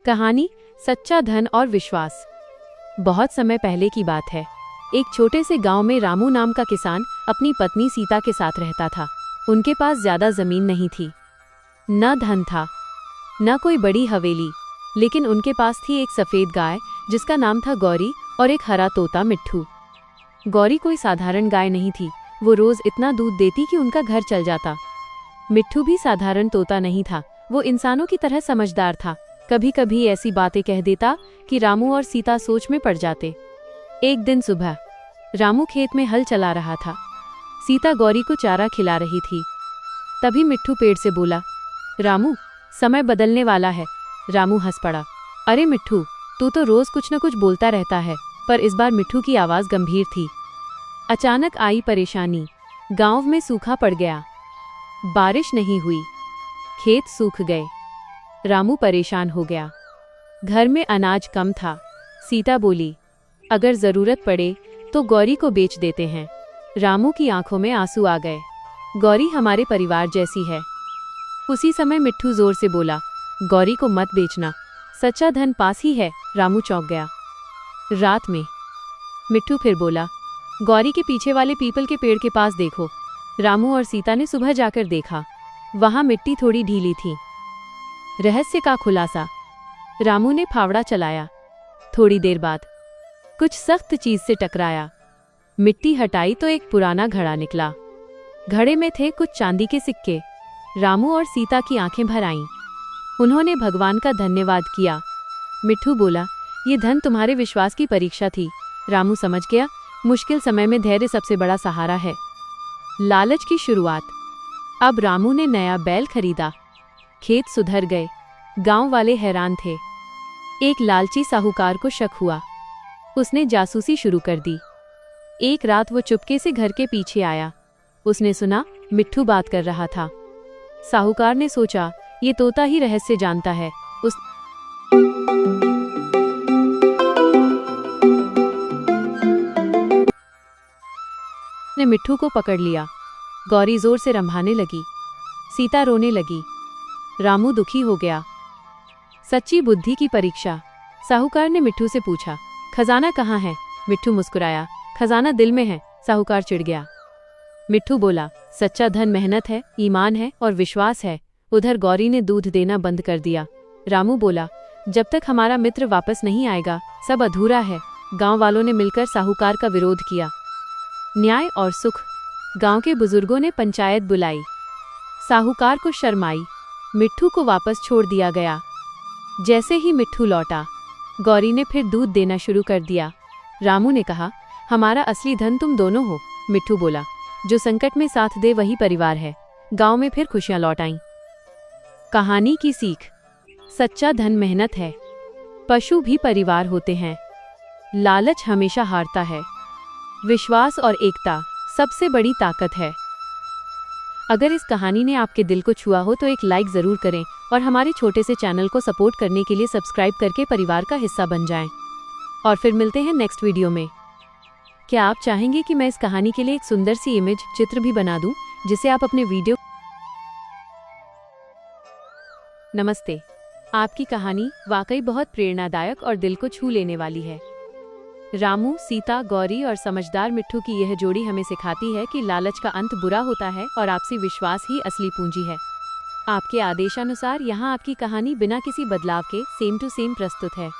कहानी सच्चा धन और विश्वास। बहुत समय पहले की बात है। एक छोटे से गांव में रामू नाम का किसान अपनी पत्नी सीता के साथ रहता था। उनके पास ज्यादा जमीन नहीं थी, न धन था, न कोई बड़ी हवेली, लेकिन उनके पास थी एक सफेद गाय जिसका नाम था गौरी और एक हरा तोता मिट्ठू। गौरी कोई साधारण गाय नहीं थी, वो रोज इतना दूध देती कि उनका घर चल जाता। मिट्ठू भी साधारण तोता नहीं था, वो इंसानों की तरह समझदार था। कभी कभी ऐसी बातें कह देता कि रामू और सीता सोच में पड़ जाते। एक दिन सुबह रामू खेत में हल चला रहा था। सीता गौरी को चारा खिला रही थी। तभी मिट्ठू पेड़ से बोला, रामू, समय बदलने वाला है। रामू हंस पड़ा। अरे मिट्ठू, तू तो रोज कुछ न कुछ बोलता रहता है। पर इस बार मिट्ठू की आवाज गंभीर थी। अचानक आई परेशानी। गांव में सूखा पड़ गया, बारिश नहीं हुई, खेत सूख गए। रामू परेशान हो गया। घर में अनाज कम था। सीता बोली, अगर जरूरत पड़े तो गौरी को बेच देते हैं। रामू की आंखों में आंसू आ गए। गौरी हमारे परिवार जैसी है। उसी समय मिट्ठू जोर से बोला, गौरी को मत बेचना, सच्चा धन पास ही है। रामू चौंक गया। रात में मिट्ठू फिर बोला, गौरी के पीछे वाले पीपल के पेड़ के पास देखो। रामू और सीता ने सुबह जाकर देखा, वहां मिट्टी थोड़ी ढीली थी। रहस्य का खुलासा। रामू ने फावड़ा चलाया। थोड़ी देर बाद कुछ सख्त चीज से टकराया। मिट्टी हटाई तो एक पुराना घड़ा निकला। घड़े में थे कुछ चांदी के सिक्के। रामू और सीता की आंखें भर आईं। उन्होंने भगवान का धन्यवाद किया। मिट्ठू बोला, ये धन तुम्हारे विश्वास की परीक्षा थी। रामू समझ गया, मुश्किल समय में धैर्य सबसे बड़ा सहारा है। लालच की शुरुआत। अब रामू ने नया बैल खरीदा। खेत सुधर गए। गांव वाले हैरान थे। एक लालची साहूकार को शक हुआ। उसने जासूसी शुरू कर दी। एक रात वो चुपके से घर के पीछे आया। उसने सुना मिट्ठू बात कर रहा था। साहूकार ने सोचा, ये तोता ही रहस्य जानता है। उसने मिट्ठू को पकड़ लिया। गौरी जोर से रंभाने लगी। सीता रोने लगी। रामू दुखी हो गया। सच्ची बुद्धि की परीक्षा। साहूकार ने मिट्ठू से पूछा, खजाना कहाँ है? मिट्ठू मुस्कुराया, खजाना दिल में है। साहूकार चिढ़ गया। मिट्ठू बोला, सच्चा धन मेहनत है, ईमान है और विश्वास है। उधर गौरी ने दूध देना बंद कर दिया। रामू बोला, जब तक हमारा मित्र वापस नहीं आएगा सब अधूरा है। गांव वालों ने मिलकर साहूकार का विरोध किया। न्याय और सुख। गांव के बुजुर्गों ने पंचायत बुलाई। साहूकार को शर्म आई। मिट्ठू को वापस छोड़ दिया गया। जैसे ही मिट्ठू लौटा, गौरी ने फिर दूध देना शुरू कर दिया। रामू ने कहा, हमारा असली धन तुम दोनों हो। मिट्ठू बोला, जो संकट में साथ दे वही परिवार है। गांव में फिर खुशियां लौट आईं। कहानी की सीख। सच्चा धन मेहनत है। पशु भी परिवार होते हैं। लालच हमेशा हारता है। विश्वास और एकता सबसे बड़ी ताकत है। अगर इस कहानी ने आपके दिल को छुआ हो तो एक लाइक जरूर करें और हमारे छोटे से चैनल को सपोर्ट करने के लिए सब्सक्राइब करके परिवार का हिस्सा बन जाएं। और फिर मिलते हैं नेक्स्ट वीडियो में। क्या आप चाहेंगे कि मैं इस कहानी के लिए एक सुंदर सी इमेज चित्र भी बना दूं, जिसे आप अपने वीडियो। नमस्ते। आपकी कहानी वाकई बहुत प्रेरणादायक और दिल को छू लेने वाली है। रामू, सीता, गौरी और समझदार मिट्ठू की यह जोड़ी हमें सिखाती है कि लालच का अंत बुरा होता है और आपसी विश्वास ही असली पूंजी है। आपके आदेशानुसार यहाँ आपकी कहानी बिना किसी बदलाव के सेम टू सेम प्रस्तुत है।